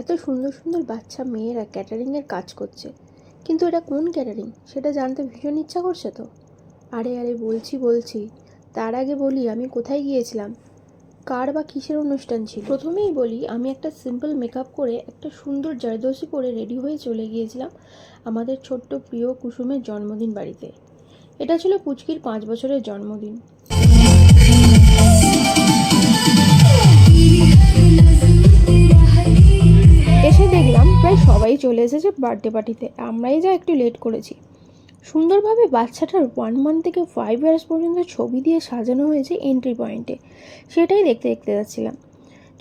এত সুন্দর সুন্দর বাচ্চা মেয়েরা ক্যাটারিংয়ের কাজ করছে, কিন্তু এটা কোন ক্যাটারিং সেটা জানতে ভীষণ ইচ্ছা করছে তো। আরে বলছি তার আগে বলি আমি কোথায় গিয়েছিলাম, কার বা কিসের অনুষ্ঠান ছিল। প্রথমেই বলি, আমি একটা সিম্পল মেকআপ করে একটা সুন্দর জারদোসি পরে রেডি হয়ে চলে গিয়েছিলাম আমাদের ছোট্ট প্রিয় কুসুমের জন্মদিন বাড়িতে। এটা ছিল পুচকির 5 বছরের জন্মদিন। এসে দেখলাম প্রায় সবাই চলে এসেছে বার্থডে পার্টিতে, আমরাই যা একটু লেট করেছি। সুন্দরভাবে বাচ্চাটার 1 মান্থ থেকে 5 ইয়ার্স পর্যন্ত ছবি দিয়ে সাজানো হয়েছে এন্ট্রি পয়েন্টে, সেটাই দেখতে দেখতে যাচ্ছিলাম।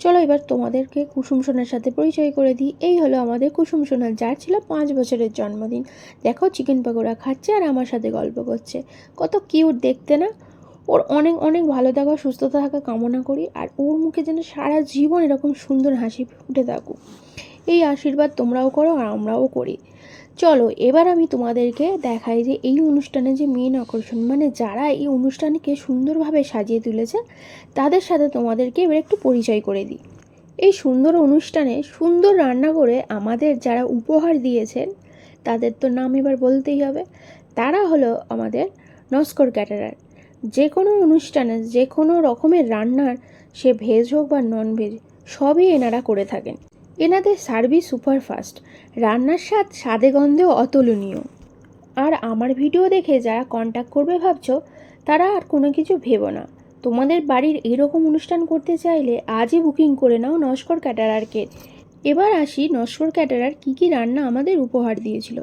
চলো এবার তোমাদেরকে কুসুম সোনার সাথে পরিচয় করে দিই। এই হলো আমাদের কুসুম সোনা, যার ছিল 5 বছরের জন্মদিন। দেখো চিকেন পকোড়া খাচ্ছে আর আমার সাথে গল্প করছে, কত কিউট দেখতে না। ওর অনেক অনেক ভালো থাকা, সুস্থ থাকা কামনা করি, আর ওর মুখে যেন সারা জীবন এরকম সুন্দর হাসি ফুটে থাকুক, এই আশীর্বাদ তোমরাও করো আর আমরাও করি। চলো এবার আমি তোমাদেরকে দেখাই যে এই অনুষ্ঠানে যে মেন আকর্ষণ, মানে যারা এই অনুষ্ঠানকে সুন্দরভাবে সাজিয়ে তুলেছে তাদের সাথে তোমাদেরকে এবার একটু পরিচয় করে দিই। এই সুন্দর অনুষ্ঠানে সুন্দর রান্না করে আমাদের যারা উপহার দিয়েছেন তাদের তো নাম এবার বলতেই হবে। তারা হলো আমাদের নস্কর ক্যাটারার। যে কোনো অনুষ্ঠানে যে কোনো রকমের রান্নার, সে ভেজ হোক বা নন ভেজ, সবই এনারা করে থাকেন। এনাদের সার্ভিস সুপারফাস্ট, রান্নার স্বাদ স্বাদে গন্ধেও অতুলনীয়। আর আমার ভিডিও দেখে যারা কন্ট্যাক্ট করবে ভাবছো, তারা আর কোনো কিছু ভেবো না। তোমাদের বাড়ির এরকম অনুষ্ঠান করতে চাইলে আজই বুকিং করে নাও নস্কর ক্যাটারারকে। এবার আসি নস্কর ক্যাটারার কী কী রান্না আমাদের উপহার দিয়েছিল।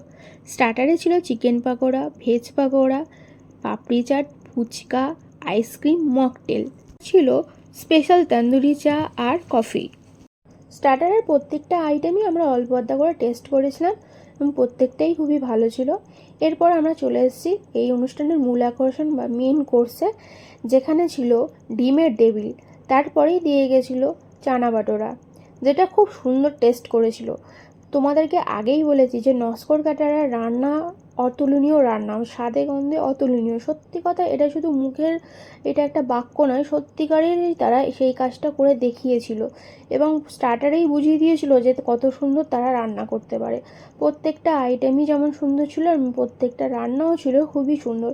স্টার্টারে ছিল চিকেন পাকোড়া, ভেজ পাকোড়া, পাপড়ি চাট, ফুচকা, আইসক্রিম, মকটেল। ছিল স্পেশাল তন্দুরি চা আর কফি। স্টার্টারের প্রত্যেকটা আইটেমই আমরা অল্প আধা করে টেস্ট করেছিলাম এবং প্রত্যেকটাই খুবই ভালো ছিল। এরপর আমরা চলে এসেছি এই অনুষ্ঠানের মূল আকর্ষণ বা মেন কোর্সে, যেখানে ছিল ডিমের ডেভিল। তারপরেই দিয়ে গেছিলো চানা বাটোরা, যেটা খুব সুন্দর টেস্ট করেছিল। তোমাদেরকে আগেই বলেছি যে নস্কর ক্যাটারার রান্না অতুলনীয় রান্না, স্বাদে গন্ধে অতুলনীয়। সত্যি কথা, এটা শুধু মুখের এটা একটা বাক্য নয়, সত্যিকারেরই তারা সেই কাজটা করে দেখিয়েছিল এবং স্টার্টারেই বুঝিয়ে দিয়েছিল যে কত সুন্দর তারা রান্না করতে পারে। প্রত্যেকটা আইটেমই যেমন সুন্দর ছিল আর প্রত্যেকটা রান্নাও ছিল খুবই সুন্দর।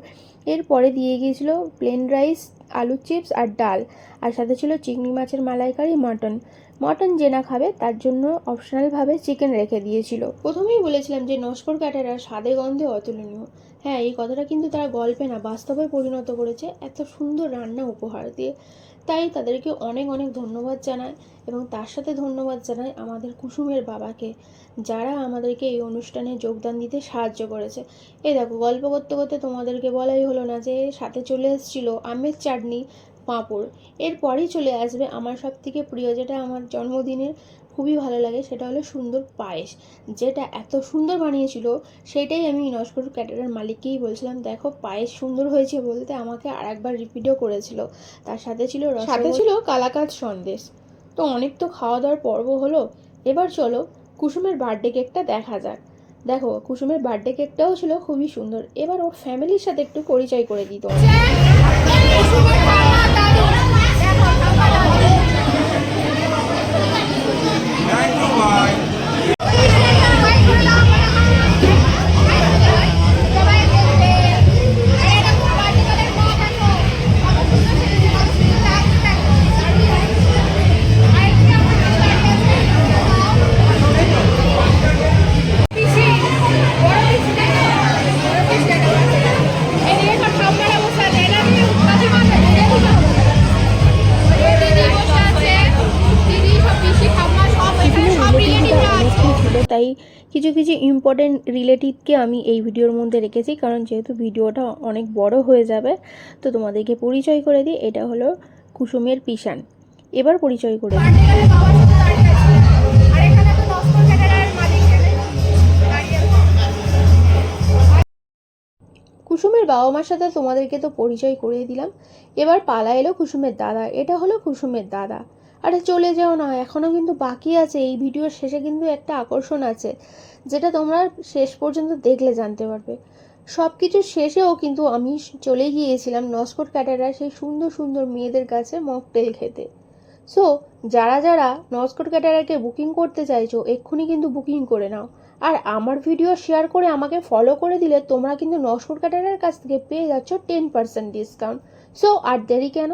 এরপরে দিয়ে গিয়েছিল প্লেন রাইস, আলু চিপস আর ডাল, আর সাথে ছিল চিংড়ি মাছের মালাইকারি, মটন যে না খাবে তার জন্য অপশনালভাবে চিকেন রেখে দিয়েছিল। প্রথমেই বলেছিলাম যে নস্কর ক্যাটারা স্বাদে গন্ধে অতুলনীয়। হ্যাঁ, এই কথাটা কিন্তু তারা গল্পে না বাস্তবে পরিণত করেছে এত সুন্দর রান্না উপহার দিয়ে। তাই তাদেরকে অনেক অনেক ধন্যবাদ জানাই এবং তার সাথে ধন্যবাদ জানাই আমাদের কুসুমের বাবাকে, যারা আমাদেরকে এই অনুষ্ঠানে যোগদান দিতে সাহায্য করেছে। এই দেখো, গল্প করতে করতে তোমাদেরকে বলাই হলো না যে সাথে চলে এসেছিলো আমের চাটনি, পাঁপড়। এরপরেই চলে আসবে আমার সবথেকে প্রিয়, যেটা আমার জন্মদিনের খুবই ভালো লাগে, সেটা হলো সুন্দর পায়েস, যেটা এত সুন্দর বানিয়েছিল। সেটাই আমি নস্কর ক্যাটারার মালিককেই বলছিলাম, দেখো পায়েস সুন্দর হয়েছে বলতে আমাকে আর একবার রিপিটও করেছিল। তার সাথে ছিল কালাকাঁদ সন্দেশ। তো অনেক তো খাওয়া দাওয়ার পর্ব হলো, এবার চলো কুসুমের বার্থডে কেকটা দেখা যাক। দেখো কুসুমের বার্থডে কেকটাও ছিল খুবই সুন্দর। এবার ওর ফ্যামিলির সাথে একটু পরিচয় করে দিত। তাই কিছু কিছু ইম্পর্টেন্ট রিলেটিভকে আমি এই ভিডিওর মধ্যে রেখেছি, কারণ যেহেতু ভিডিওটা অনেক বড় হয়ে যাবে। তো তোমাদেরকে পরিচয় করে দিই, এটা হলো কুসুমের পিসান। এবার পরিচয় করে দিই। কুসুমের বাবা মার সাথে তোমাদেরকে তো পরিচয় করিয়ে দিলাম। এবার পালা এলো কুসুমের দাদা, এটা হলো কুসুমের দাদা। আরে চলে যেও না, এখনও কিন্তু বাকি আছে। এই ভিডিওর শেষে কিন্তু একটা আকর্ষণ আছে, যেটা তোমরা শেষ পর্যন্ত দেখলে জানতে পারবে। সব কিছুর শেষেও কিন্তু আমি চলে গিয়েছিলাম নস্কর ক্যাটারার সেই সুন্দর সুন্দর মেয়েদের কাছে মকটেল খেতে। সো যারা যারা নস্কট ক্যাটারারকে বুকিং করতে চাইছো এক্ষুনি কিন্তু বুকিং করে নাও। আর আমার ভিডিও শেয়ার করে আমাকে ফলো করে দিলে তোমরা কিন্তু নস্কট ক্যাটারারের কাছ থেকে পেয়ে যাচ্ছ 10% ডিসকাউন্ট। সো আর দেরি কেন?